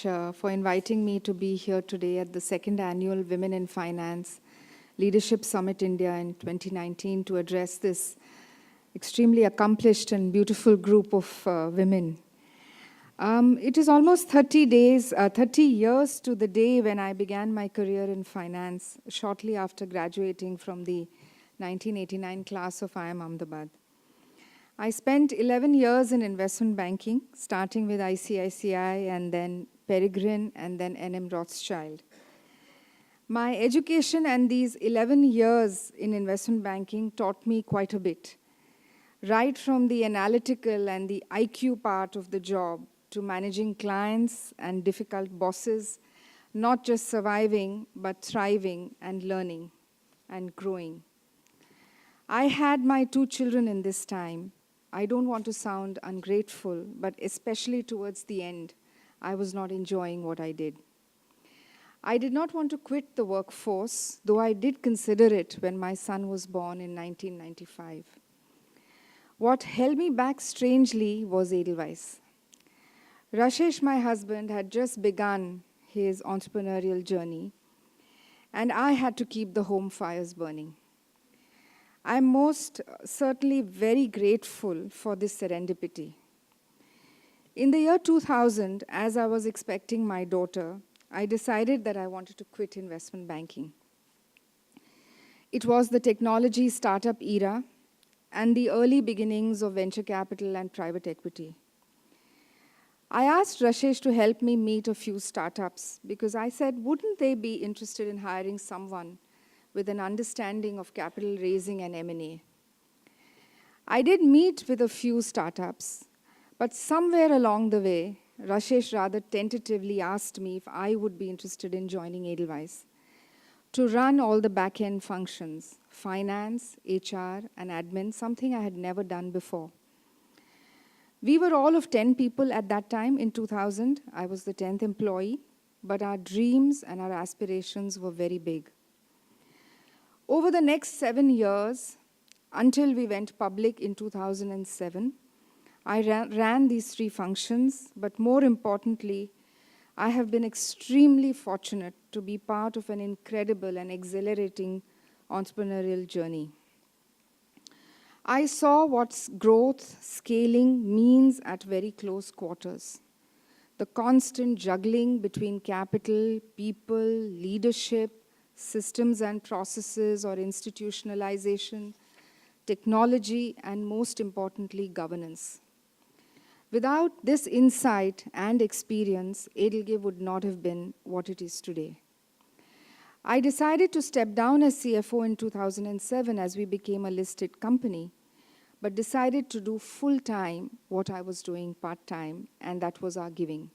for inviting me to be here today at the second annual Women in Finance Leadership Summit India in 2019 to address this extremely accomplished and beautiful group of women. It is almost 30 years to the day when I began my career in finance, shortly after graduating from the 1989 class of IIM Ahmedabad. I spent 11 years in investment banking, starting with ICICI and then Peregrine and then NM Rothschild. My education and these 11 years in investment banking taught me quite a bit, right from the analytical and the IQ part of the job to managing clients and difficult bosses, not just surviving, but thriving and learning and growing. I had my 2 children in this time. I don't want to sound ungrateful, but especially towards the end, I was not enjoying what I did. I did not want to quit the workforce, though I did consider it when my son was born in 1995. What held me back strangely was Edelweiss. Rashesh, my husband, had just begun his entrepreneurial journey, and I had to keep the home fires burning. I'm most certainly very grateful for this serendipity. In the year 2000, as I was expecting my daughter, I decided that I wanted to quit investment banking. It was the technology startup era and the early beginnings of venture capital and private equity. I asked Rashesh to help me meet a few startups because I said, wouldn't they be interested in hiring someone with an understanding of capital raising and M&A? I did meet with a few startups, but somewhere along the way, Rashesh rather tentatively asked me if I would be interested in joining Edelweiss to run all the back-end functions, finance, HR, and admin, something I had never done before. We were all of 10 people at that time in 2000. I was the 10th employee, but our dreams and our aspirations were very big. Over the next 7 years, until we went public in 2007, I ran these 3 functions, but more importantly, I have been extremely fortunate to be part of an incredible and exhilarating entrepreneurial journey. I saw what growth, scaling means at very close quarters. The constant juggling between capital, people, leadership, systems and processes or institutionalization, technology, and most importantly, governance. Without this insight and experience, Edelgive would not have been what it is today. I decided to step down as CFO in 2007 as we became a listed company, but decided to do full-time what I was doing part-time, and that was our giving.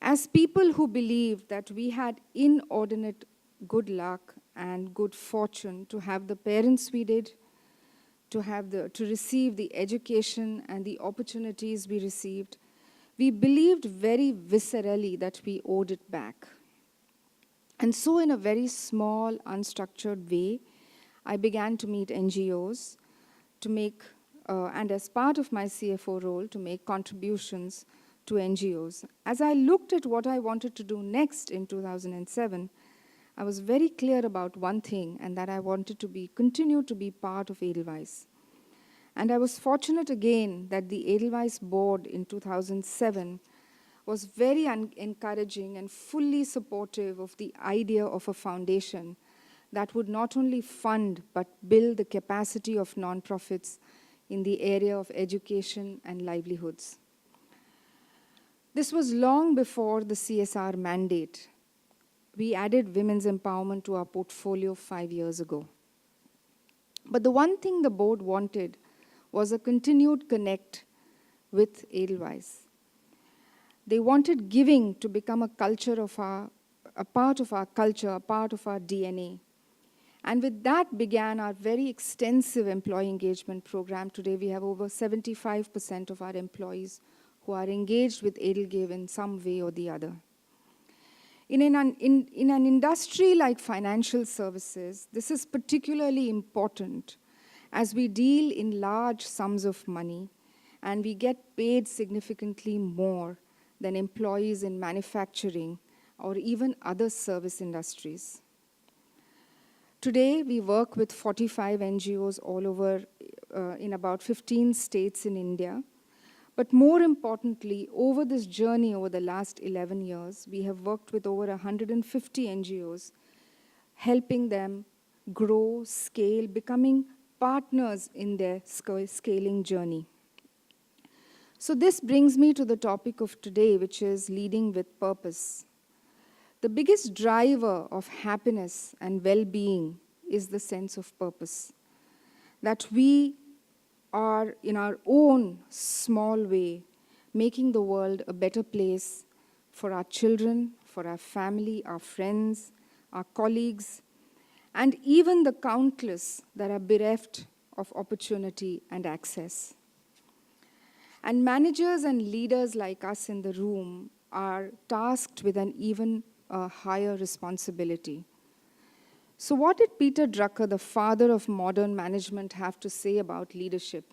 As people who believed that we had inordinate good luck and good fortune to have the parents we did, to receive the education and the opportunities we received, we believed very viscerally that we owed it back. And so in a very small, unstructured way, I began to meet NGOs to make, and as part of my CFO role, to make contributions to NGOs. As I looked at what I wanted to do next in 2007, I was very clear about one thing, and that I wanted to continue to be part of Edelweiss. And I was fortunate again that the Edelweiss board in 2007 was very encouraging and fully supportive of the idea of a foundation that would not only fund but build the capacity of nonprofits in the area of education and livelihoods. This was long before the CSR mandate. We added women's empowerment to our portfolio 5 years ago. But the one thing the board wanted was a continued connect with Edelweiss. They wanted giving to become a part of our culture, a part of our DNA. And with that began our very extensive employee engagement program. Today we have over 75% of our employees who are engaged with Edelgive in some way or the other. In an industry like financial services, this is particularly important as we deal in large sums of money and we get paid significantly more than employees in manufacturing or even other service industries. Today, we work with 45 NGOs all over in about 15 states in India. But more importantly, over this journey over the last 11 years, we have worked with over 150 NGOs, helping them grow, scale, becoming partners in their scaling journey. So this brings me to the topic of today, which is leading with purpose. The biggest driver of happiness and well-being is the sense of purpose. That we are, in our own small way, making the world a better place for our children, for our family, our friends, our colleagues, and even the countless that are bereft of opportunity and access. And managers and leaders like us in the room are tasked with an even higher responsibility. So what did Peter Drucker, the father of modern management, have to say about leadership?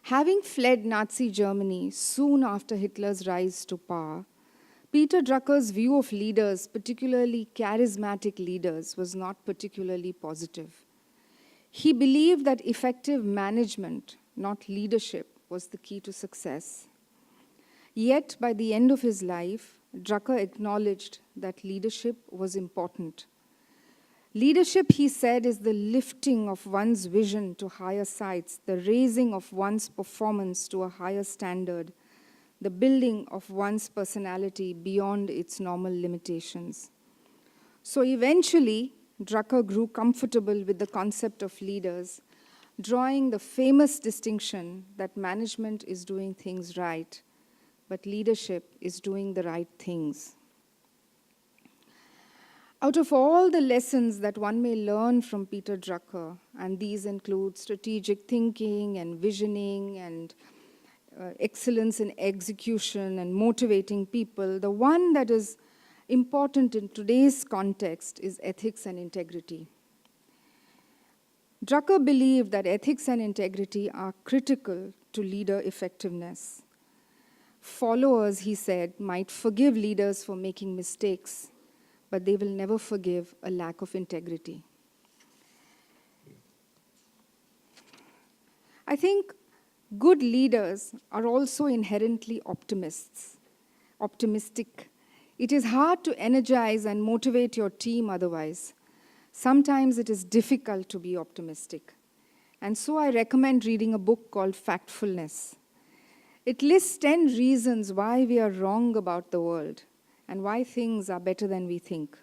Having fled Nazi Germany soon after Hitler's rise to power, Peter Drucker's view of leaders, particularly charismatic leaders, was not particularly positive. He believed that effective management, not leadership, was the key to success. Yet, by the end of his life, Drucker acknowledged that leadership was important. Leadership, he said, is the lifting of one's vision to higher heights, the raising of one's performance to a higher standard, the building of one's personality beyond its normal limitations. So eventually, Drucker grew comfortable with the concept of leaders, drawing the famous distinction that management is doing things right, but leadership is doing the right things. Out of all the lessons that one may learn from Peter Drucker, and these include strategic thinking and visioning and excellence in execution and motivating people, the one that is important in today's context is ethics and integrity. Drucker believed that ethics and integrity are critical to leader effectiveness. Followers, he said, might forgive leaders for making mistakes, but they will never forgive a lack of integrity. I think good leaders are also inherently optimistic. It is hard to energize and motivate your team otherwise. Sometimes it is difficult to be optimistic. And so I recommend reading a book called Factfulness. It lists 10 reasons why we are wrong about the world and why things are better than we think.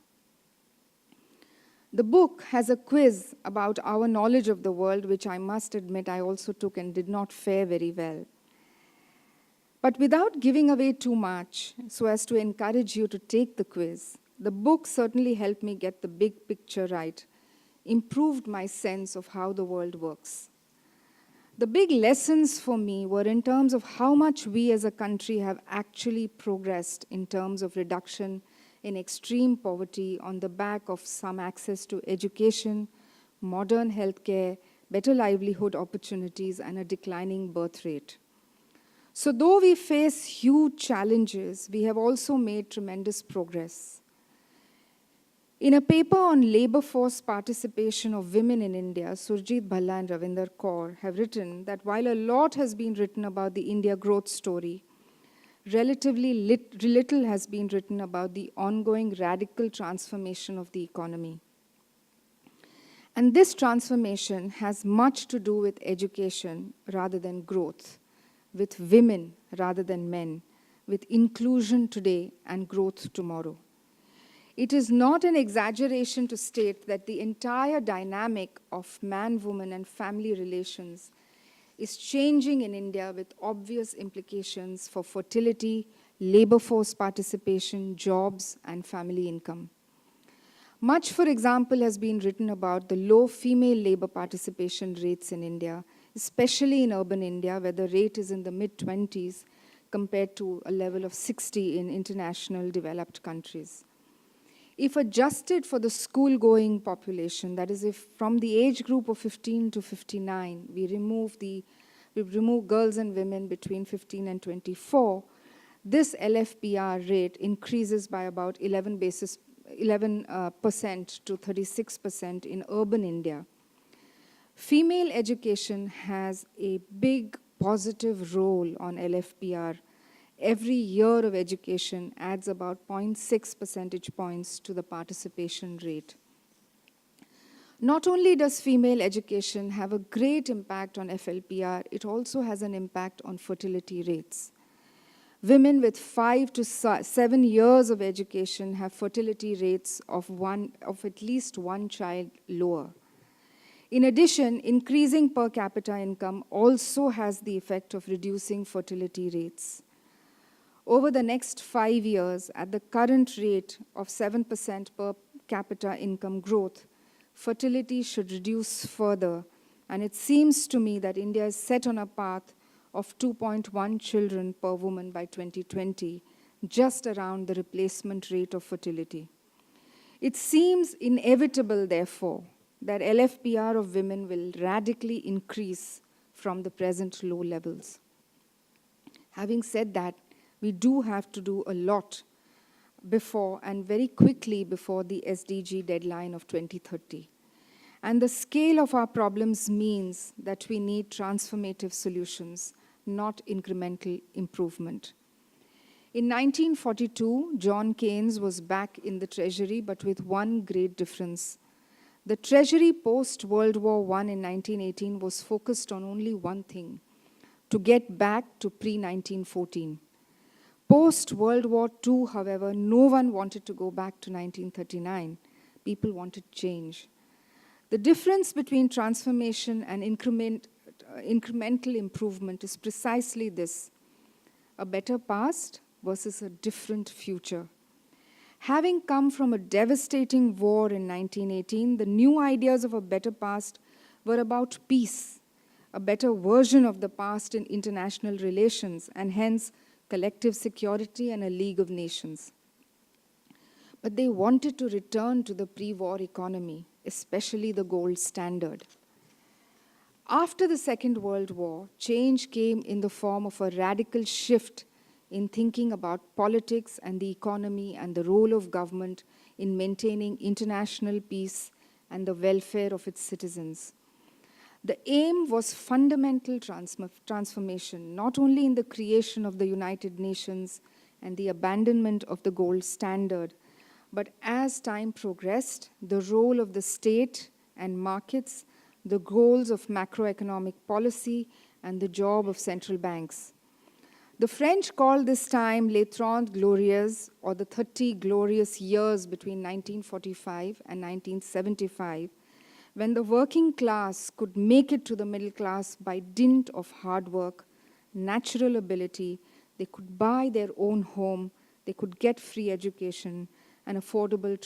The book has a quiz about our knowledge of the world, which I must admit I also took and did not fare very well. But without giving away too much, so as to encourage you to take the quiz, the book certainly helped me get the big picture right, improved my sense of how the world works. The big lessons for me were in terms of how much we as a country have actually progressed in terms of reduction in extreme poverty on the back of some access to education, modern healthcare, better livelihood opportunities, and a declining birth rate. So though we face huge challenges, we have also made tremendous progress. In a paper on labor force participation of women in India, Surjit Bhalla and Ravinder Kaur have written that while a lot has been written about the India growth story, relatively little has been written about the ongoing radical transformation of the economy. And this transformation has much to do with education rather than growth, with women rather than men, with inclusion today and growth tomorrow. It is not an exaggeration to state that the entire dynamic of man, woman, and family relations is changing in India with obvious implications for fertility, labor force participation, jobs, and family income. Much, for example, has been written about the low female labor participation rates in India, especially in urban India, where the rate is in the mid-20s compared to a level of 60 in international developed countries. If adjusted for the school-going population, that is, if from the age group of 15 to 59, we remove girls and women between 15 and 24, this LFPR rate increases by about 11% to 36% in urban India. Female education has a big positive role on LFPR. Every year of education adds about 0.6 percentage points to the participation rate. Not only does female education have a great impact on FLPR, it also has an impact on fertility rates. Women with 5 to 7 years of education have fertility rates of at least one child lower. In addition, increasing per capita income also has the effect of reducing fertility rates. Over the next 5 years, at the current rate of 7% per capita income growth, fertility should reduce further, and it seems to me that India is set on a path of 2.1 children per woman by 2020, just around the replacement rate of fertility. It seems inevitable, therefore, that LFPR of women will radically increase from the present low levels. Having said that, we do have to do a lot before and very quickly before the SDG deadline of 2030. And the scale of our problems means that we need transformative solutions, not incremental improvement. In 1942, John Keynes was back in the Treasury, but with one great difference. The Treasury post-World War I in 1918 was focused on only one thing, to get back to pre-1914. Post-World War II, however, no one wanted to go back to 1939. People wanted change. The difference between transformation and incremental improvement is precisely this: a better past versus a different future. Having come from a devastating war in 1918, the new ideas of a better past were about peace, a better version of the past in international relations, and hence collective security and a League of Nations. But they wanted to return to the pre-war economy, especially the gold standard. After the Second World War, change came in the form of a radical shift in thinking about politics and the economy and the role of government in maintaining international peace and the welfare of its citizens. The aim was fundamental transformation, not only in the creation of the United Nations and the abandonment of the gold standard, but as time progressed, the role of the state and markets, the goals of macroeconomic policy, and the job of central banks. The French called this time Les 30 Glorieuses, or the 30 glorious years between 1945 and 1975, when the working class could make it to the middle class by dint of hard work, natural ability, they could buy their own home, they could get free education and affordable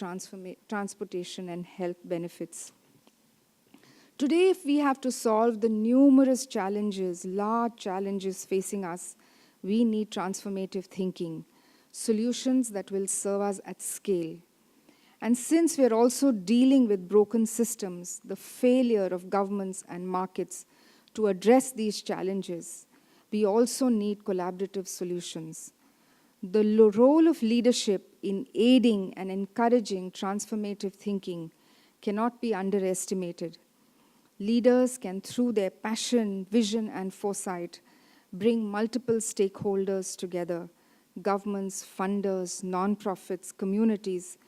transportation and health benefits. Today, if we have to solve the numerous challenges, large challenges facing us, we need transformative thinking, solutions that will serve us at scale. And since we're also dealing with broken systems, the failure of governments and markets to address these challenges, we also need collaborative solutions. The role of leadership in aiding and encouraging transformative thinking cannot be underestimated. Leaders can, through their passion, vision, and foresight, bring multiple stakeholders together, governments, funders, nonprofits, communities,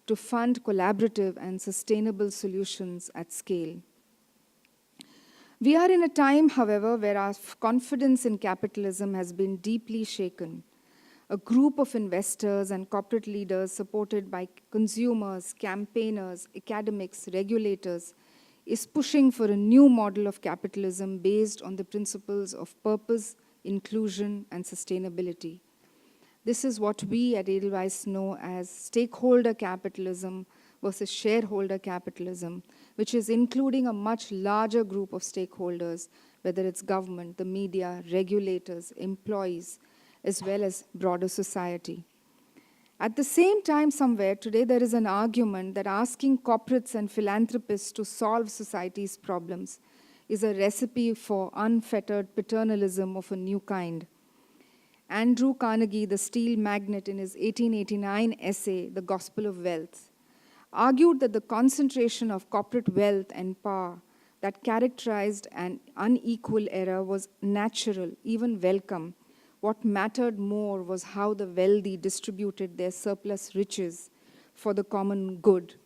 to fund collaborative and sustainable solutions at scale. We are in a time, however, where our confidence in capitalism has been deeply shaken. A group of investors and corporate leaders supported by consumers, campaigners, academics, regulators is pushing for a new model of capitalism based on the principles of purpose, inclusion, and sustainability. This is what we at Edelweiss know as stakeholder capitalism versus shareholder capitalism, which is including a much larger group of stakeholders, whether it's government, the media, regulators, employees, as well as broader society. At the same time, somewhere today, there is an argument that asking corporates and philanthropists to solve society's problems is a recipe for unfettered paternalism of a new kind. Andrew Carnegie, the steel magnate, in his 1889 essay, The Gospel of Wealth, argued that the concentration of corporate wealth and power that characterized an unequal era was natural, even welcome. What mattered more was how the wealthy distributed their surplus riches for the common good.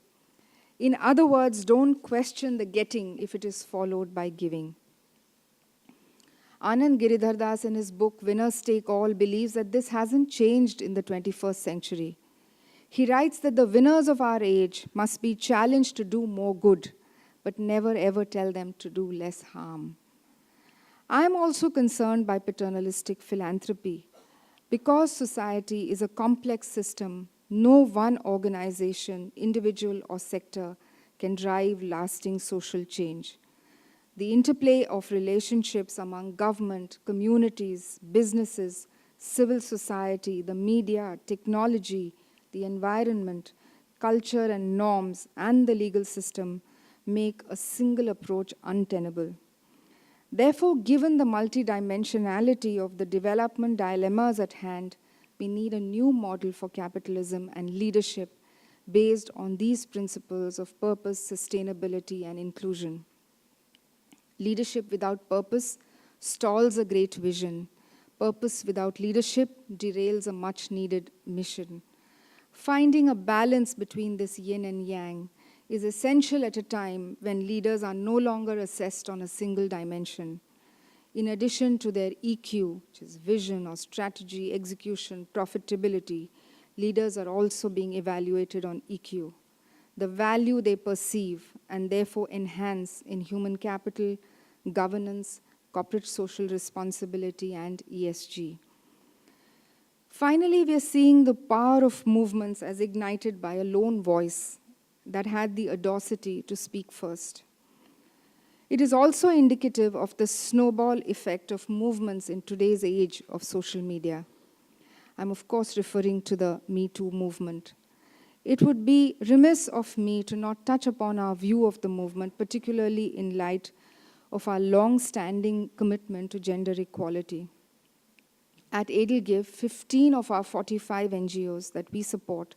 In other words, don't question the getting if it is followed by giving. Anand Giridhar Das, in his book Winners Take All, believes that this hasn't changed in the 21st century. He writes that the winners of our age must be challenged to do more good, but never ever tell them to do less harm. I am also concerned by paternalistic philanthropy. Because society is a complex system, no one organization, individual, or sector can drive lasting social change. The interplay of relationships among government, communities, businesses, civil society, the media, technology, the environment, culture and norms, and the legal system make a single approach untenable. Therefore, given the multidimensionality of the development dilemmas at hand, we need a new model for capitalism and leadership based on these principles of purpose, sustainability, and inclusion. Leadership without purpose stalls a great vision. Purpose without leadership derails a much-needed mission. Finding a balance between this yin and yang is essential at a time when leaders are no longer assessed on a single dimension. In addition to their EQ, which is vision or strategy, execution, profitability, leaders are also being evaluated on EQ, the value they perceive and therefore enhance in human capital, governance, corporate social responsibility, and ESG. Finally, we are seeing the power of movements as ignited by a lone voice that had the audacity to speak first. It is also indicative of the snowball effect of movements in today's age of social media. I'm of course referring to the Me Too movement. It would be remiss of me to not touch upon our view of the movement, particularly in light of our long-standing commitment to gender equality. At Edelgive, 15 of our 45 NGOs that we support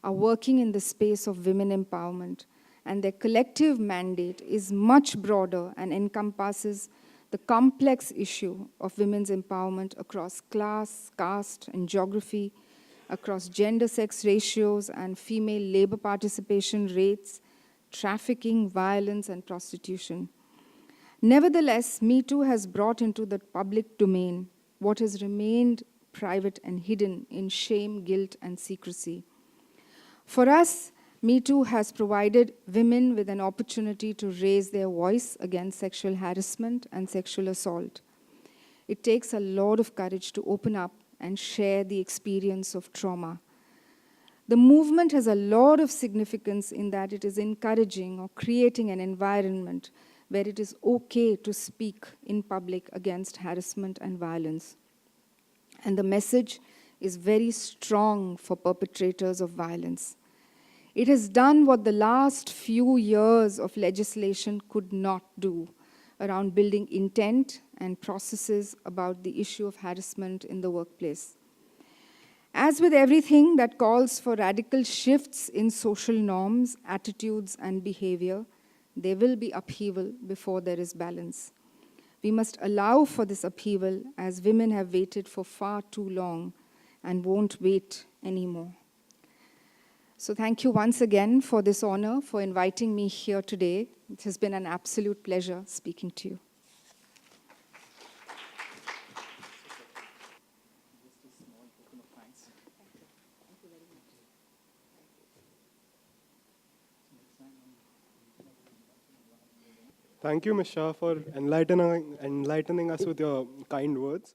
are working in the space of women empowerment, and their collective mandate is much broader and encompasses the complex issue of women's empowerment across class, caste, and geography, across gender-sex ratios and female labor participation rates, trafficking, violence, and prostitution. Nevertheless, Me Too has brought into the public domain what has remained private and hidden in shame, guilt, and secrecy. For us, Me Too has provided women with an opportunity to raise their voice against sexual harassment and sexual assault. It takes a lot of courage to open up and share the experience of trauma. The movement has a lot of significance in that it is encouraging or creating an environment where it is okay to speak in public against harassment and violence. And the message is very strong for perpetrators of violence. It has done what the last few years of legislation could not do around building intent and processes about the issue of harassment in the workplace. As with everything that calls for radical shifts in social norms, attitudes, and behavior, there will be upheaval before there is balance. We must allow for this upheaval as women have waited for far too long and won't wait anymore. So thank you once again for this honor, for inviting me here today. It has been an absolute pleasure speaking to you. Thank you, Ms. Shah, for enlightening us with your kind words.